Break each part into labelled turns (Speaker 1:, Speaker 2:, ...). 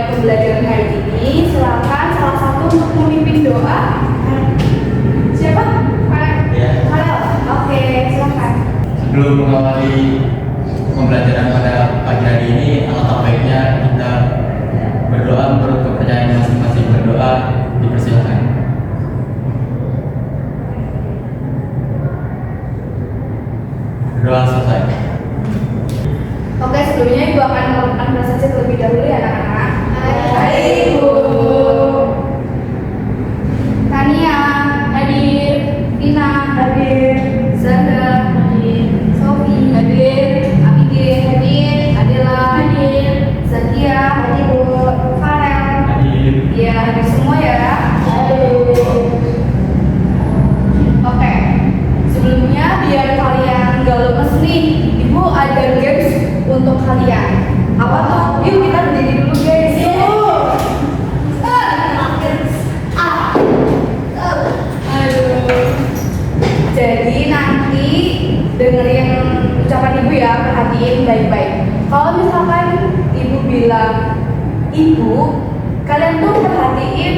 Speaker 1: memulai pembelajaran hari ini, silakan salah satu untuk memimpin doa. Siapa? Khalil. Oke, silakan.
Speaker 2: Sebelum mengawali pembelajaran pada pagi hari ini, alangkah baiknya kita berdoa menurut kepercayaan masing-masing. Berdoa dipersilakan. Berdoa selesai.
Speaker 1: Oke, sebelumnya Ibu akan melakukan presentasi terlebih dahulu ya anak-anak. Hai Ibu. Tania hadir, Tina hadir, Zanda hadir, Sofi hadir, Abigail hadir, Adela hadir, Zakia hadir, Farel
Speaker 2: Hadir.
Speaker 1: ya hadir semua ya. Oke, sebelumnya biar kalian gak lemes nih, Ibu ada games untuk kalian. Apa tuh? Yuk kita berdiri dulu guys. Aduh. Jadi nanti dengerin ucapan Ibu ya, perhatiin baik-baik. Kalau misalkan Ibu bilang Ibu, kalian tuh perhatiin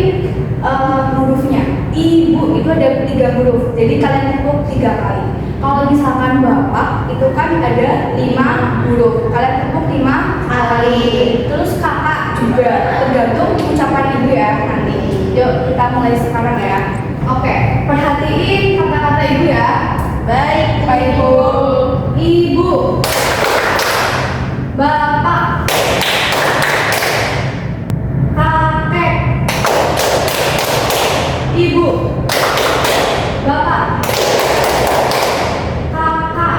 Speaker 1: hurufnya. Ibu itu ada 3 huruf, jadi kalian tepuk 3 kali. Kalau misalkan Bapak itu kan ada 5 huruf, kalian tepuk 5 kali. Terus Kakak juga, tergantung ucapan Ibu ya nanti. Yuk kita mulai sekarang ya. Oke, perhatiin kata-kata Ibu ya. Baik, Pak Ibu. Ibu, Bapak, kakek, Ibu, Bapak, kakak,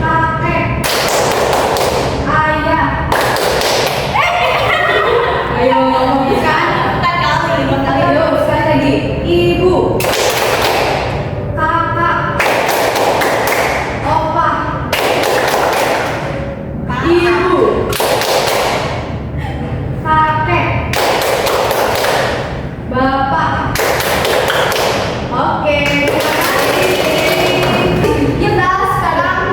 Speaker 1: kakek, ayah. Ayo, bukan? Ayo, sekali lagi. Ibu, kakak, opa, ibu, kakek, bapak. Oke, terima kasih. Kita sekarang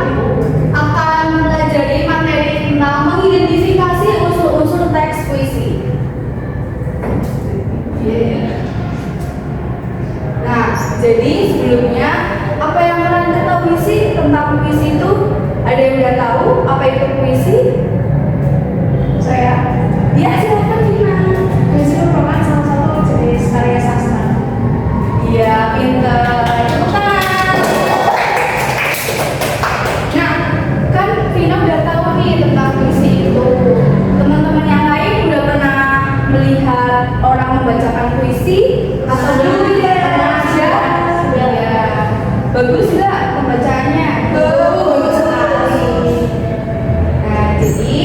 Speaker 1: akan belajar materi tentang mengidentifikasi unsur-unsur teks puisi. Nah, jadi sebelumnya apa yang kalian ketahui sih tentang puisi itu? Ada yang udah tahu apa itu puisi? Saya? Ya, silakan Tina.
Speaker 3: Puisi merupakan salah satu jenis karya sastra.
Speaker 1: Iya, pinter. Tepukan. Nah, kan Vina udah tahu nih tentang puisi itu. Teman-teman yang lain udah pernah melihat orang membacakan puisi atau belum ya? Ya. Bagus nggak pembacaannya? Bagus sekali. Nah, jadi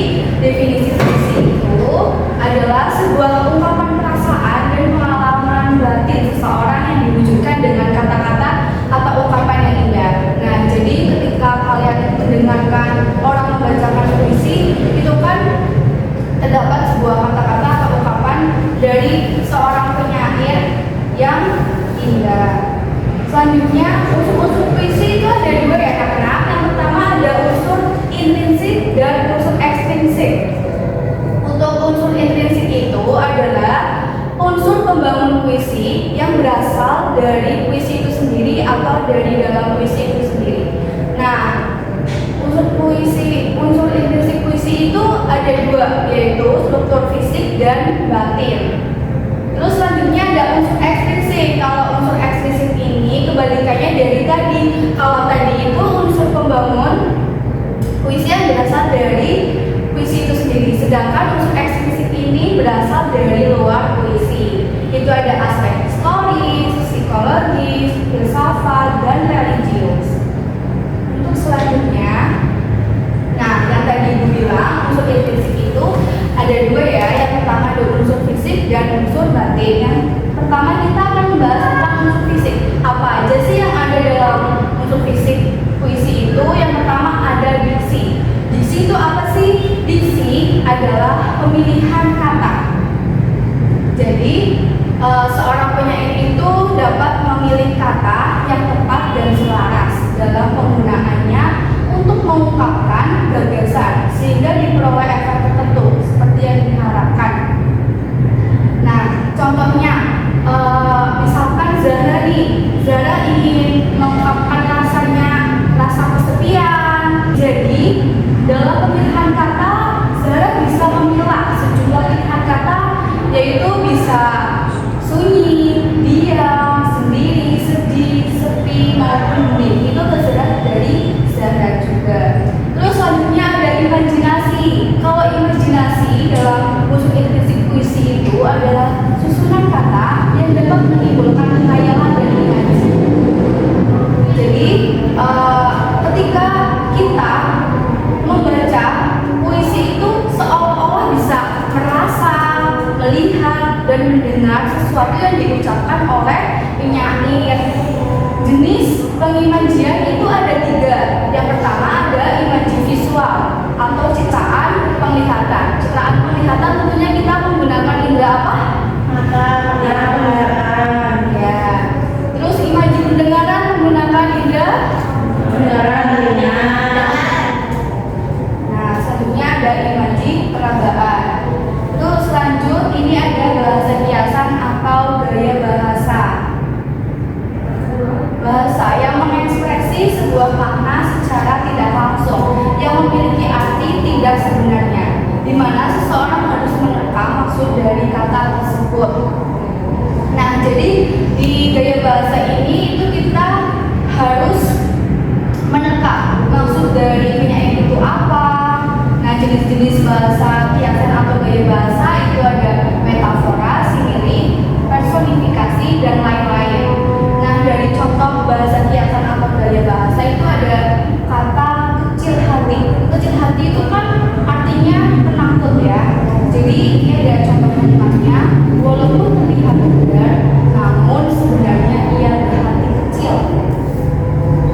Speaker 1: definisi puisi itu adalah sebuah ungkapan perasaan dan pengalaman batin seseorang yang diwujudkan dengan kata-kata atau ungkapan yang indah. Nah, jadi ketika kalian mendengarkan orang membacakan puisi, itu kan terdapat sebuah kata-kata atau ungkapan dari seorang penyair yang indah. Selanjutnya, unsur-unsur puisi itu ada 2 ya anak-anak. Yang pertama ada unsur intrinsik dan unsur ekstrinsik. Untuk unsur intrinsik itu adalah unsur pembangun puisi yang berasal dari puisi itu sendiri atau dari dalam puisi itu sendiri. Nah, unsur intrinsik puisi itu ada 2, yaitu struktur fisik dan batin. Terus selanjutnya ada unsur ekstrinsik. Kalau unsur ekstrinsik ini kebalikannya dari tadi. Kalau tadi itu unsur pembangun puisi yang berasal dari puisi itu sendiri, sedangkan unsur ekstrinsik ini berasal dari luar puisi. Itu ada aspek historis, psikologis, filsafat, dan religius. Untuk selanjutnya, nah yang tadi Ibu bilang unsur intrinsik itu ada 2 ya. Yang pertama ada unsur fisik dan unsur batin. Yang pertama kita akan membahas tentang unsur fisik. Apa aja sih yang ada dalam unsur fisik puisi itu? Yang pertama ada diksi. Diksi itu apa sih? Diksi adalah pemilihan kata. Jadi seorang penyair itu dapat memilih kata yang tepat dan selaras dalam penggunaannya untuk mengungkapkan gagasan sehingga diperoleh efek tertentu seperti yang sesuatu yang diucapkan oleh penyair. Jenis pengimajian itu ada 3. Yang pertama ada imaji visual atau citraan penglihatan. Citraan penglihatan tentunya kita menggunakan indera apa?
Speaker 3: Mata, penglihatan.
Speaker 1: Ya. Terus imaji pendengaran menggunakan indera
Speaker 3: Pendengaran, telinga.
Speaker 1: Nah, selanjutnya ada imaji peragaan. Terus lanjut ini ada bahasa kiasan atau gaya bahasa. Bahasa yang mengekspresi sebuah makna secara tidak langsung yang memiliki arti tidak sebenarnya, di mana seseorang harus menerka maksud dari kata tersebut. Nah, jadi di gaya bahasa ini itu kita harus menerka maksud dari penyair itu apa. Nah, jenis-jenis bahasa kiasan atau gaya bahasa itu ada metafora, simile, personifikasi, dan lain-lain. Nah, dari contoh bahasa kiasan atau gaya bahasa itu ada kata kecil hati. Kecil hati itu kan artinya penakut ya. Jadi ini ada contoh kalimatnya, walaupun terlihat besar, namun sebenarnya ia berhati kecil.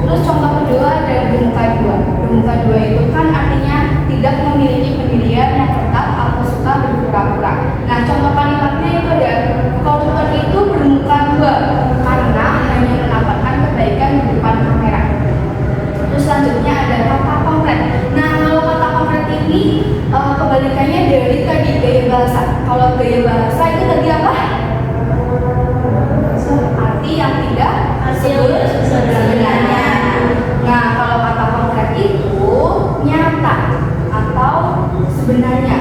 Speaker 1: Terus contoh kedua ada bermuka 2. Bermuka 2 itu kan artinya tidak memiliki pendirian yang tetap atau suka berpura-pura. Nah, contoh kalimatnya itu ada koruptor itu bermuka 2 karena hanya menampakkan kebaikan di depan kamera. Terus selanjutnya ada kata konkret. Nah, kalau kata konkret ini kebalikannya dari tadi gaya bahasa. Kalau gaya bahasa itu tadi apa? Arti yang tidak sebenarnya. Nah, kalau kata konkret itu nyata atau sebenarnya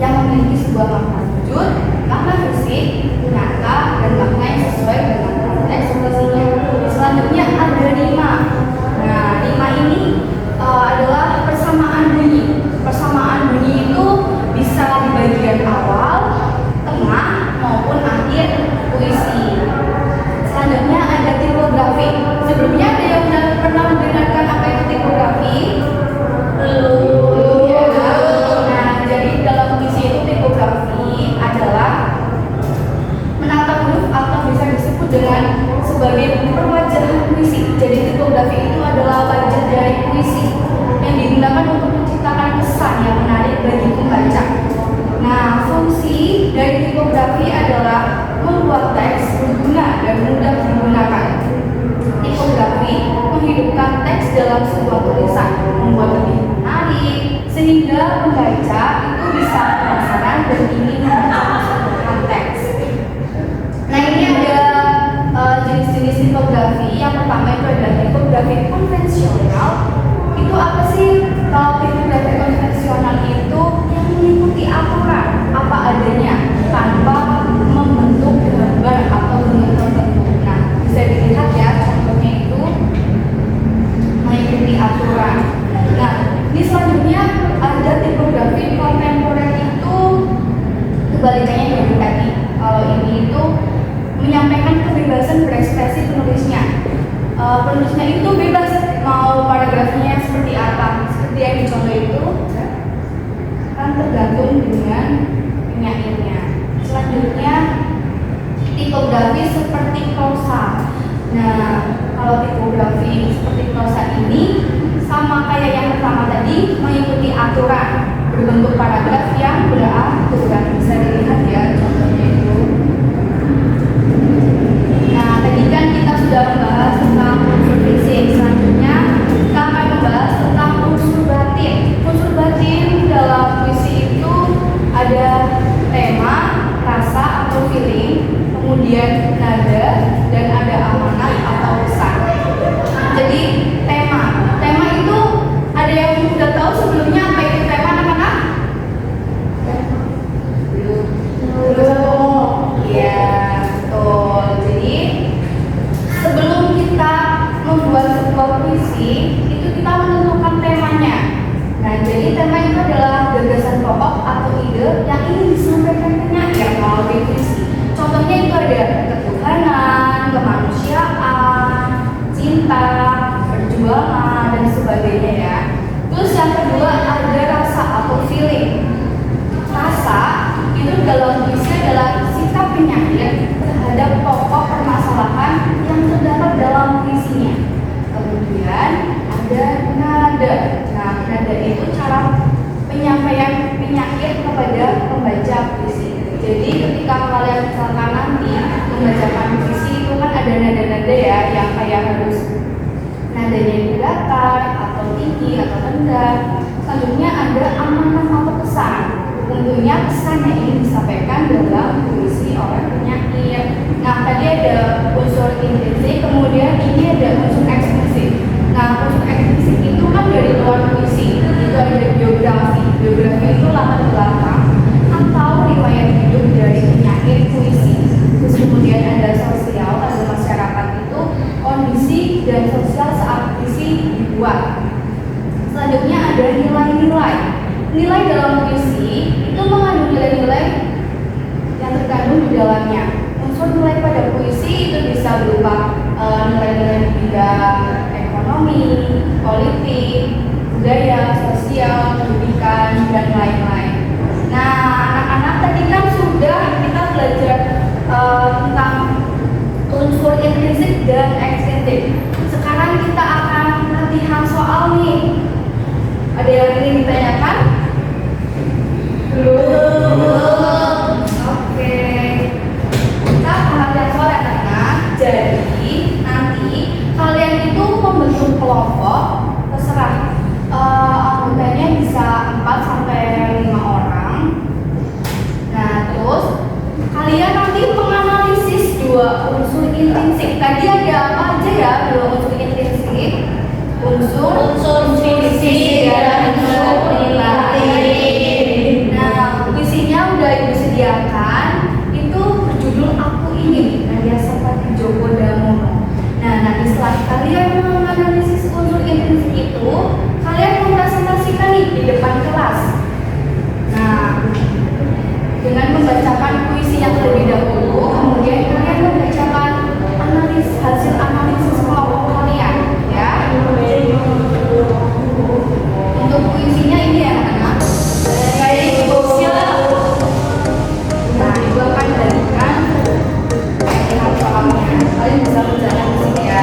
Speaker 1: yang memiliki sebuah makna wujud, makna fisik, nyata, dan makna yang sesuai dengan konteks isinya. Selanjutnya ada rima. Nah, rima ini adalah persamaan bunyi. Persamaan bunyi itu bisa di bagian awal, tengah, maupun akhir puisi. Selanjutnya ada tipografi. Sebelumnya ada yang pernah mendengarkan apa itu tipografi? Belum ya. Nah, jadi dalam puisi itu tipografi adalah menata huruf atau bisa disebut dengan sebagai perwajahan puisi. Jadi tipografi itu adalah wajah dari puisi yang digunakan untuk menciptakan kesan yang menarik bagi pembaca. Nah, fungsi dari tipografi adalah membuat teks berguna dan mudah digunakan. Tipografi menghidupkan teks dalam sebuah tulisan, membuat lebih menarik, sehingga pembaca itu bisa penasaran dan ingin membaca keseluruhan teks. Nah, ini ada jenis-jenis tipografi. Yang pertama itu adalah tipografi konvensional. Itu apa sih? Kalau tipografi konvensional itu yang mengikuti aturan apa adanya tanpa membentuk gambar atau bentuk tertentu. Nah, bisa dilihat ya contohnya itu mengikuti aturan. Nah, ini selanjutnya ada tipografi kontemporer itu kebalikannya dari tadi. Kalau ini itu menyampaikan kebebasan berekspresi penulisnya. Penulisnya itu bebas mau paragrafnya seperti apa. Seperti yang dicontoh itu kan tergantung dengan penyairnya. Selanjutnya tipografi seperti prosa. Nah, kalau tipografi seperti prosa ini sama kayak yang pertama tadi, mengikuti aturan, berbentuk paragraf yang beraturan. Bisa dilihat ya contohnya itu. Nah, tadi kan kita sudah membahas tentang unsur fisik. Selanjutnya kita akan membahas tentang unsur batin. Unsur batin dalam puisi itu ada tema, rasa atau feeling, kemudian nada, dan ada amanah atau pesan. Jadi tema itu ada yang sudah tahu sebelumnya apa itu tema anak-anak? Belum. Iya, betul. Jadi sebelum kita membuat sebuah puisi, itu kita menentukan temanya. Nah, jadi tema itu adalah gagasan pokok atau ide yang ingin disampaikan penyair melalui puisi. Contohnya itu ada ketuhanan, kemanusiaan, cinta, perjuangan, dan sebagainya ya. Terus yang kedua ada rasa atau feeling. Rasa itu dalam puisi adalah sikap penyair kemudian ada nada. Nah, nada itu cara penyampaian penyair kepada pembaca puisi. Jadi ketika kalian misalkan nanti membacakan puisi itu kan ada nada-nada ya yang kayak harus nadanya di datar atau tinggi atau rendah. Selanjutnya ada amanah atau pesan. Tentunya pesan yang ingin disampaikan dalam puisi oleh penyair. Nah, tadi ada unsur intrinsik, kemudian ini ada unsur eksplisit. Nah, unsur eksplisit itu kan dari luar puisi. Itu ada biografi. Biografi itu latar belakang atau riwayat hidup dari penyair puisi. Terus kemudian ada sosial, ada masyarakat itu kondisi dan sosial saat puisi dibuat. Selanjutnya ada nilai-nilai. Nilai dalam puisi itu mengandung nilai-nilai yang terkandung di dalamnya. Unsur nilai pada puisi itu bisa berupa nilai-nilai di bidang ekonomi, politik, budaya, sosial, pendidikan, dan lain-lain. Nah, anak-anak tadi kan sudah kita belajar tentang unsur intrinsik dan ekstrinsik. Sekarang kita akan latihan soal nih. Ada yang ingin ditanyakan? Belum. Oke. Kita akan latihan soal anak-anak. Jadi nanti kalian itu membentuk kelompok, terserah anggotanya bisa 4 sampai 5 orang. Nah, terus kalian nanti menganalisis dua unsur intrinsik. Tadi ada apa aja ya dua unsur intrinsik? Unsur fisik dan unsur nilai. Nah, puisinya udah ibu sediakan. Itu berjudul Aku Ingin, karya Sapati Djoko Damono. Nah, nanti setelah kalian menganalisis unsur intrinsik itu, kalian mempresentasikan nih di depan kelas. Nah, dengan membacakan puisi yang terlebih dahulu, kemudian kalian membacakan hasil analisis kelompok kalian, ya. Untuk puisinya ini ya anak-anak. Baik, silakan. Nah, ibu akan bagikan latihan soalnya. Kalian bisa menjalankan di sini ya.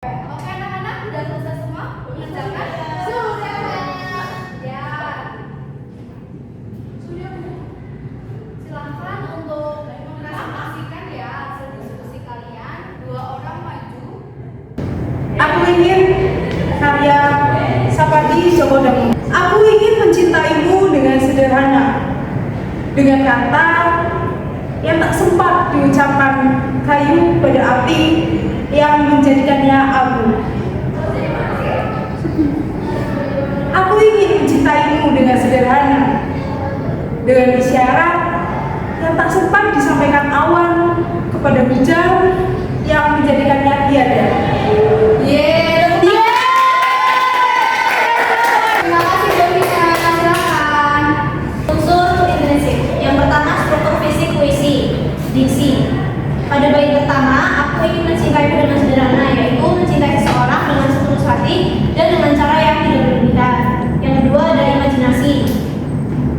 Speaker 1: Oke anak-anak, sudah selesai semua mengerjakan? Sudah. Ya. Sudah. Silahkan untuk mempresentasikan ya hasil diskusi kalian. 2 orang maju.
Speaker 3: Aku ingin karya Sapati Djoko Damono. Aku ingin mencintaimu dengan sederhana, dengan kata yang tak sempat diucapkan, kayu pada api yang menjadikannya abu. Aku ingin mencintaimu dengan sederhana, dengan isyarat yang tak sempat disampaikan awan kepada hujan yang menjadikannya tiada.
Speaker 1: Terima kasih Dovina, silakan.
Speaker 4: Unsur intrinsik. Yang pertama struktur fisik puisi, diksi. Pada bait pertama, aku ingin mencintaimu dengan sederhana, yaitu mencintai seseorang dengan setulus hati dan dengan cara yang tidak berlebihan. Yang kedua ada imajinasi.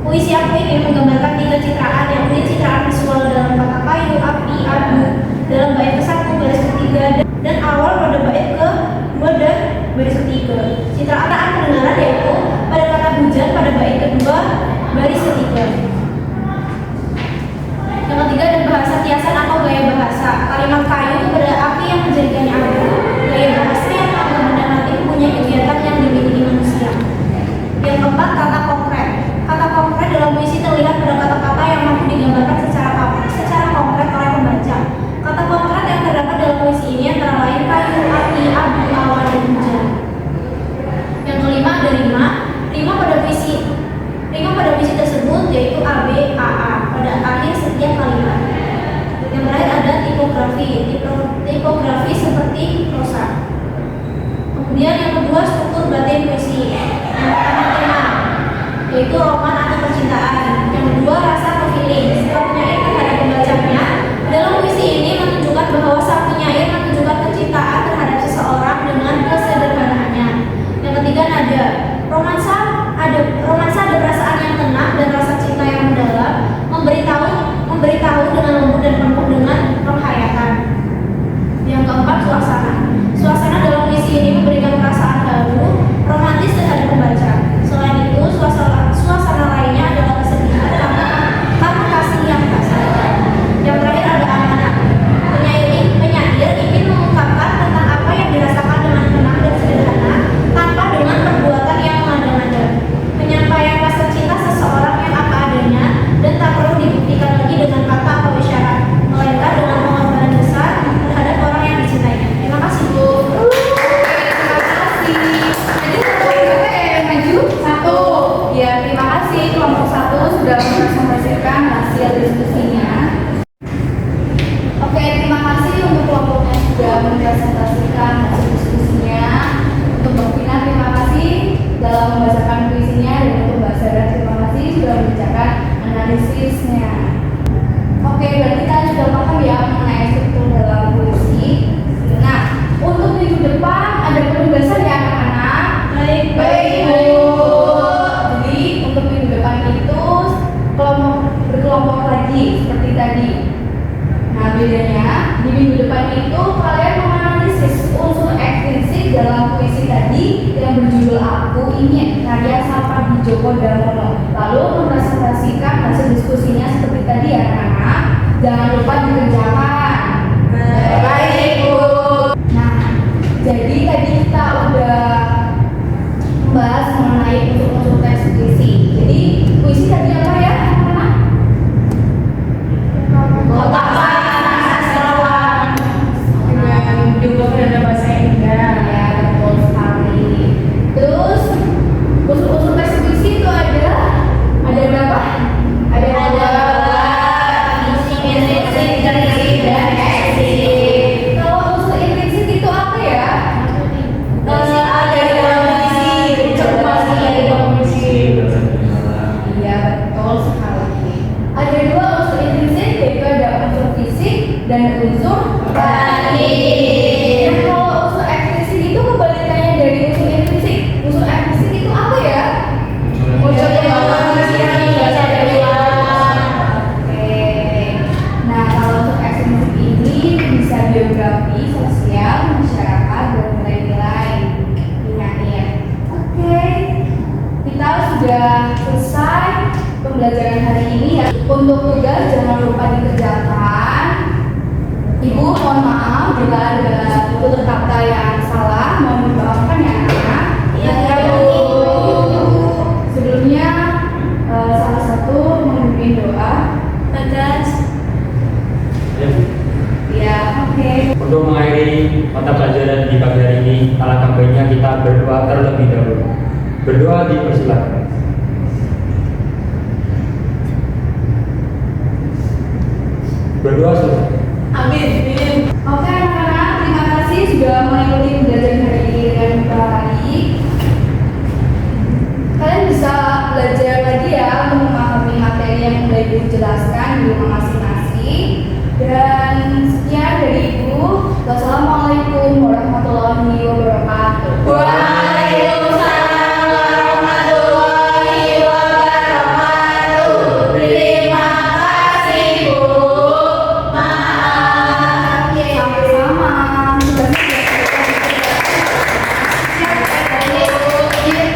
Speaker 4: Puisi aku ingin menggambarkan 3 citraan, yang ini citraan visual dalam kata kayu, api, abu, dalam bait ke-1, baris ketiga, dan awal pada bait ke-2 dan baris ketiga. Citraan pendengaran yaitu pada kata hujan pada bait kedua, baris ketiga. Yang ketiga ada bahasa kiasan atau gaya bahasa. Kalimat kayu itu pada api yang menjadikannya abu. Gaya bahasa yang akan benda mati mempunyai kegiatan yang dimiliki manusia. Yang keempat kata konkret. Kata konkret dalam puisi terlihat pada kata-kata yang mampu digambarkan secara konkret oleh pembaca. Kata konkret yang terdapat dalam puisi ini antara lain kayu, api, abu, awan, dan hujan. Yang kelima ada rima. Rima pada puisi tersebut yaitu A, B, A, A pada akhir setiap kalimat. Yang terakhir ada tipografi. Tipografi seperti
Speaker 1: analisisnya. Oke, berarti kalian sudah paham ya mengenai struktur dalam puisi. Nah, untuk minggu depan ada penugasan ya anak-anak. Baik, Bu. Jadi untuk minggu depan itu berkelompok lagi seperti tadi. Nah, bedanya di minggu depan itu kalian menganalisis unsur ekstrinsik dalam puisi tadi yang berjudul Aku Ingin karya Salpa Djoko Damono. Lalu mempresentasikan hasil diskusinya seperti tadi ya anak-anak. Jangan lupa dikerjakan. Baik, Bu. Nah, jadi tadi kita udah membahas mengenai unsur-unsur teks puisi. Jadi puisi tadi apa ya anak-anak?
Speaker 3: Dengan juga ada bahasa Indah.
Speaker 1: Ya, betul sekali. Terus unsur-unsur teks puisi itu ada berapa? Ada dua.
Speaker 4: Intrinsik, intrinsik, dan ekstrinsik.
Speaker 1: Kalau unsur intrinsik itu apa ya?
Speaker 4: Ada dua puisi,
Speaker 3: Informasi dari komisi.
Speaker 1: Iya, betul sekali. Ada dua unsur intrinsik, yaitu ada unsur fisik dan unsur
Speaker 4: organik.
Speaker 1: Nah, kalau unsur ekstrinsik itu kebalikannya dari unsur intrinsik. Unsur ekstrinsik itu apa ya?
Speaker 3: Unsur kembangan yang biasa dari luar.
Speaker 1: Oke. Nah, kalau untuk ekstrinsik ini bisa biografi, sosial, masyarakat, dan nilai-nilai. Ingat ya. Oke. Kita sudah selesai pembelajaran hari ini ya. Untuk tugas jangan lupa dikerjakan. Ibu mohon maaf bila ada tutur kata yang salah, mohon dimaafkan ya anak.
Speaker 4: Iya,
Speaker 1: Dan
Speaker 4: Bu.
Speaker 1: sebelumnya salah satu memimpin doa.
Speaker 4: Bagas.
Speaker 1: Ya, oke.
Speaker 5: Untuk mengakhiri mata pelajaran di pagi hari ini, alangkah baiknya kita berdoa terlebih dahulu. Berdoa dipersilakan. Berdoa sudah.
Speaker 3: Amin.
Speaker 1: Oke anak-anak, terima kasih sudah mengikuti pembelajaran hari ini dengan baik. Kalian bisa belajar lagi ya untuk memahami materi yang sudah dijelaskan di rumah masing-masing. Dan